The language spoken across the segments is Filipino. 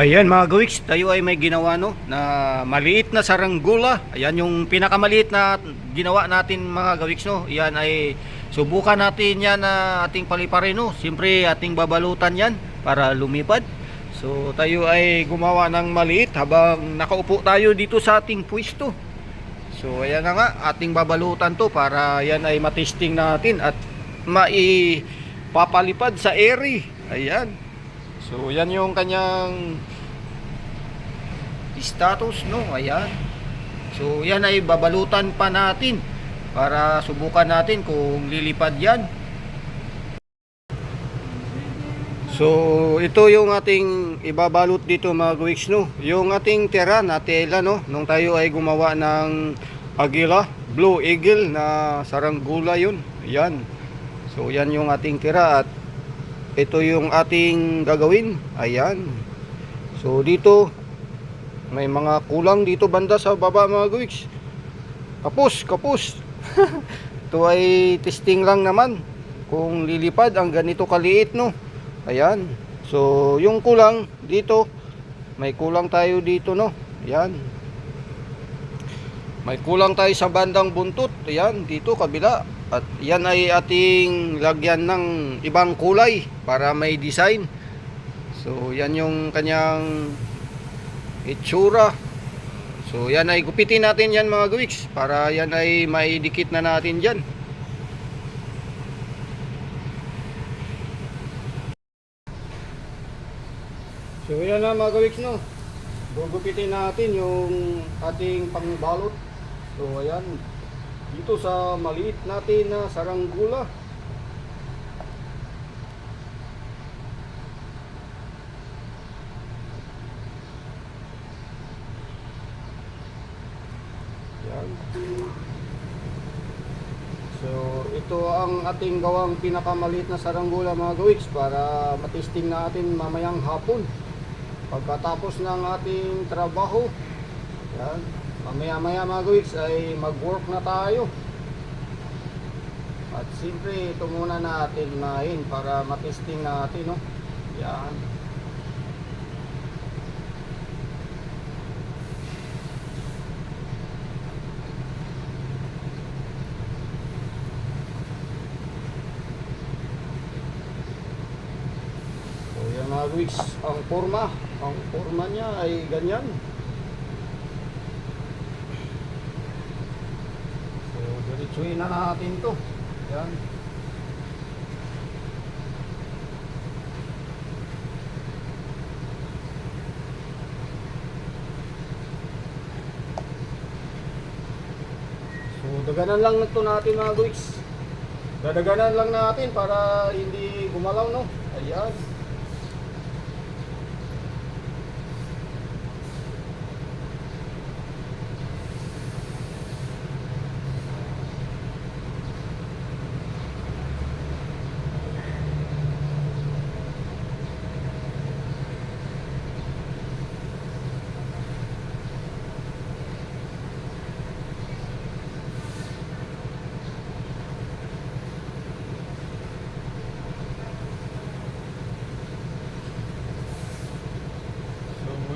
Ayan mga gawiks, tayo ay may ginawa no na maliit na saranggula. Ayan yung pinakamaliit na ginawa natin mga gawiks no. Ayan ay subukan natin yan na ating paliparin no. Siyempre ating babalutan yan para lumipad. So tayo ay gumawa ng maliit habang nakaupo tayo dito sa ating pwesto. So ayan na nga, ating babalutan to para yan ay matesting natin at maipapalipad sa area. Ayan. So yan yung kanyang status no, ayan. So yan ay babalutan pa natin para subukan natin kung lilipad yan. So ito yung ating ibabalot dito mga gawiks no. Yung ating tira na tela no, nung tayo ay gumawa ng agila, blue eagle na saranggula yun. Ayan. So yan yung ating tira at ito yung ating gagawin. Ayan. So dito may mga kulang dito banda sa baba mga gawiks. Kapos. Ito ay testing lang naman kung lilipad ang ganito kaliit no. Ayan. So yung kulang dito, may kulang tayo dito no. Ayan. May kulang tayo sa bandang buntot. Ayan, dito kabila. At yan ay ating lagyan ng ibang kulay para may design. So yan yung kanyang itsura. So yan ay gupitin natin yan mga gawiks para yan ay maidikit na natin dyan. So yan na mga gawiks no. Gugupitin natin yung ating pangbalot. So ayan, dito sa maliit natin na saranggula. Yan. So ito ang ating gawang pinakamaliit na saranggula mga gawiks para matesting natin mamayang hapon pagkatapos ng ating trabaho. Yan. Mamaya mga gawiks ay mag-work na tayo. At siyempre ito muna natin unahin para matesting natin no. Yan. So yan mga gawiks, ang forma niya ay ganyan. Diretsuhin na natin to. Yan. So daganan lang ito natin mga gawiks. Dadaganan lang natin para hindi gumalaw no. Ayan.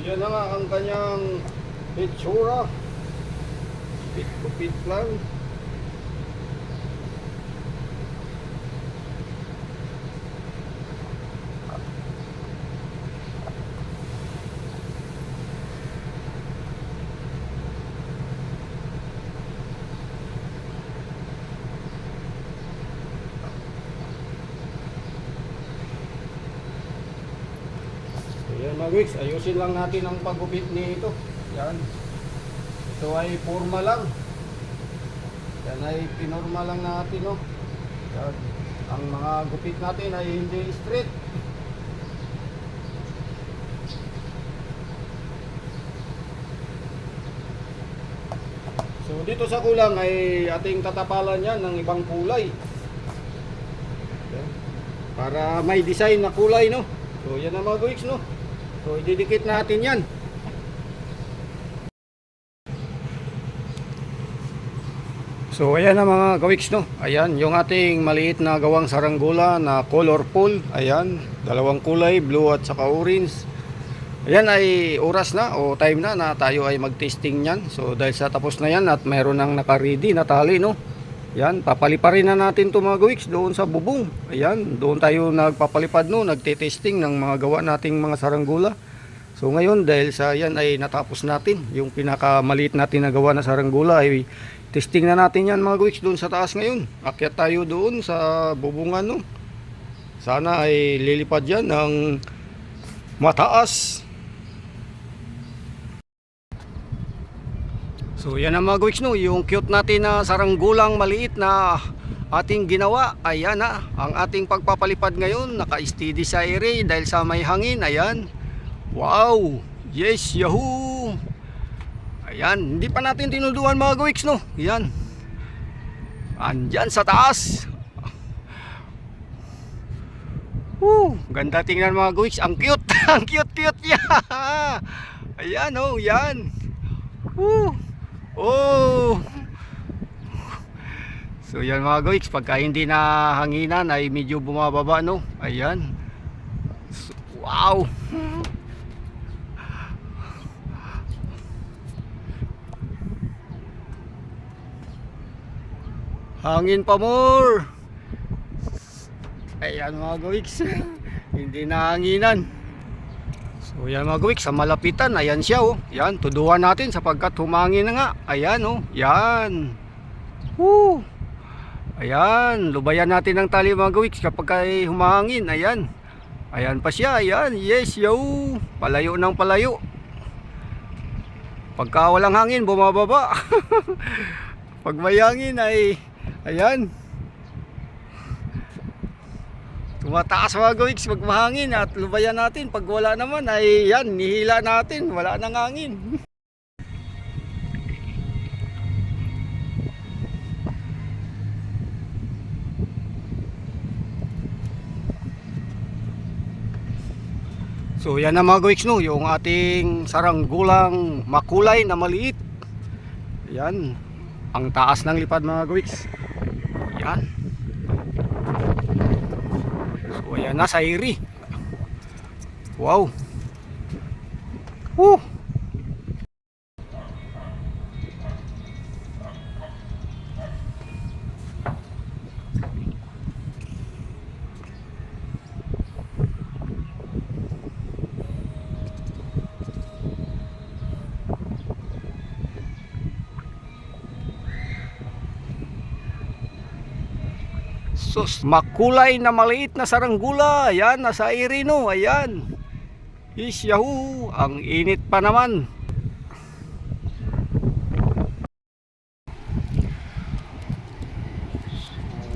Yan na nga ang kanyang itsura. Kupit lang. Ayan mga gawiks, ayusin lang natin ang paggupit nito. Yan. Ito ay forma lang. Yan ay pinorma lang natin no. Yan. Ang mga gupit natin ay hindi straight. So dito sa kulang ay ating tatapalan yan ng ibang kulay. Yan. Para may design na kulay no. So yan na mga gawiks no. So ididikit natin yan. So ayan na mga gawiks no. Ayan yung ating maliit na gawang saranggula na colorful. Ayan, dalawang kulay, blue at saka orange. Ayan ay oras na o time na na tayo ay mag-testing niyan. So dahil sa tapos na yan at mayroon nang naka-ready na tali, no. Yan, papaliparin na natin to mga gawiks doon sa bubong. Ayan, doon tayo nagpapalipad, no, nagte-testing ng mga gawa nating mga saranggula. So ngayon dahil sa yan ay natapos natin, yung pinakamaliit natin na gawa na saranggula ay testing na natin yan mga gawiks doon sa taas ngayon. Akyat tayo doon sa bubungan, no. Sana ay lilipad yan ng mataas. So yan ang mga gawiks, no, yung cute natin na saranggulang maliit na ating ginawa. Ayan na, ang ating pagpapalipad ngayon, naka-steady sa ere dahil sa may hangin. Ayan, wow, yes, yahoo. Ayan, hindi pa natin tinuduan mga gawiks, no. Ayan, andyan sa taas. Ganda tingnan mga gawiks, ang cute. Ang cute niya. Ayan, oh, yan. Oh. So yan mga gawiks, pagka hindi na hanginan ay medyo bumababa, no. Ayan. So, wow. Hangin pa more. Ayan mga gawiks. Hindi na hanginan. So yan mga gawiks, sa malapitan, ayan siya, oh. Yan, tuduan natin sapagkat humangin na nga. Ayan, oh, yan. Ayan, lubayan natin ng tali mga gawiks kapag ay humangin. Ayan, ayan pa siya, ayan, yes, yo. Palayo ng palayo. Pagka walang hangin, bumababa. Pag may hangin ay, ayan, tumataas mga gawiks pag mahangin at lubayan natin. Pag wala naman ay yan, nihila natin, wala nang hangin. So yan na mga gawiks, no, yung ating saranggulang makulay na maliit. Yan, ang taas ng lipad mga gawiks. Yan. So ayan na sa iri. Wow. Sus, makulay na maliit na saranggula. Ayan, nasa iri, no. Ayan. Is yahoo. Ang init pa naman.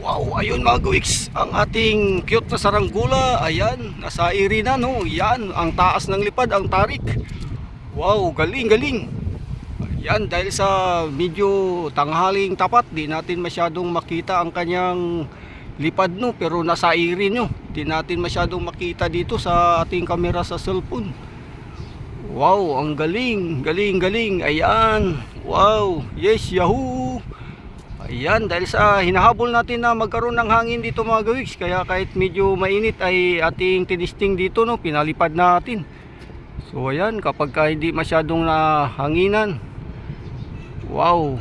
Wow, ayun mga gawiks, ang ating cute na saranggula. Ayan, nasa iri na, no. Yan, ang taas ng lipad, ang tarik. Wow, galing, galing. Ayan, dahil sa medyo tanghaling tapat, di natin masyadong makita ang kanyang lipad, no, pero nasa iri, no. Di natin masyadong makita dito sa ating kamera sa cellphone. Wow, ang galing, galing, galing. Ayan, wow, yes, yahoo. Ayan, dahil sa hinahabol natin na magkaroon ng hangin dito mga gawiks, kaya kahit medyo mainit ay ating tinisting dito, no, pinalipad natin. So ayan, kapag hindi masyadong nahanginan, wow,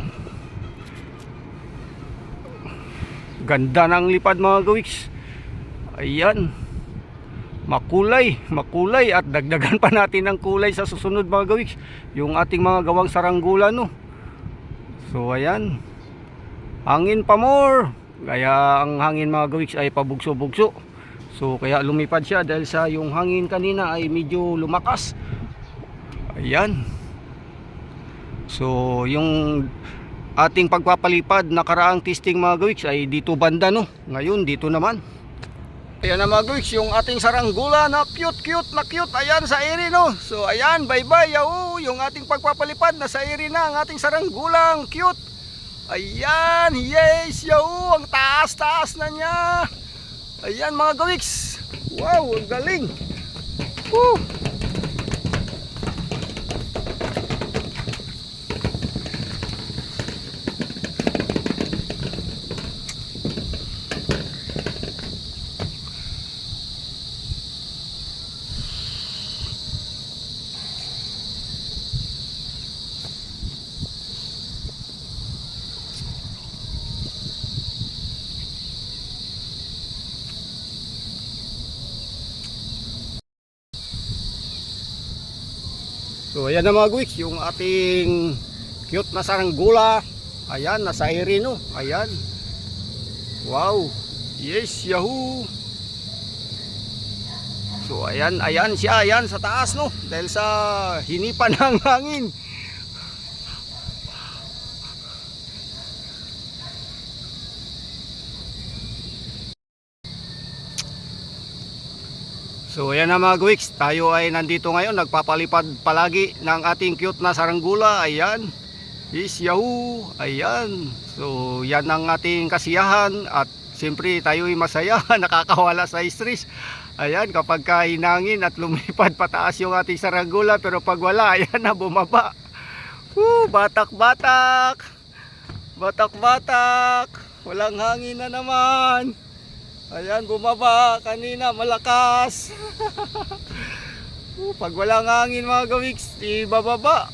ganda ng lipad mga gawiks. Ayan, makulay, makulay, at dagdagan pa natin ng kulay sa susunod mga gawiks, yung ating mga gawang saranggula, no. So ayan, hangin pa more. Kaya ang hangin mga gawiks ay pabugso-bugso. So kaya lumipad siya dahil sa yung hangin kanina ay medyo lumakas. Ayan. So yung ating pagpapalipad nakaraang testing mga gawiks ay dito banda, no. Ngayon dito naman. Ayan na mga gawiks, yung ating saranggula na cute na cute. Ayan sa iri, no. So ayan, bye bye. Yaw, yung ating pagpapalipad na sa iri na ang ating saranggulang cute. Ayan, yes, yaw, ang taas na niya. Ayan mga gawiks. Wow, ang galing. Woo. So ayan na mga guys, yung ating cute na saranggula. Ayan, nasa aire no. Ayan. Wow. Yes, yahoo. So ayan, ayan siya, ayan sa taas no. Dahil sa hinipan ng hangin. So ayan na mga guwiks, tayo ay nandito ngayon, nagpapalipad palagi ng ating cute na saranggula. Ayan, is yahoo, ayan. So yan ang ating kasiyahan at siyempre tayo ay masaya, nakakawala sa stress. Ayan, kapag kahinangin at lumipad pataas yung ating saranggula, pero pag wala, ayan na bumaba. Batak-batak, batak-batak, walang hangin na naman. Ayan, bumaba kanina, malakas. Pag walang hangin mga gawiks, ibababa.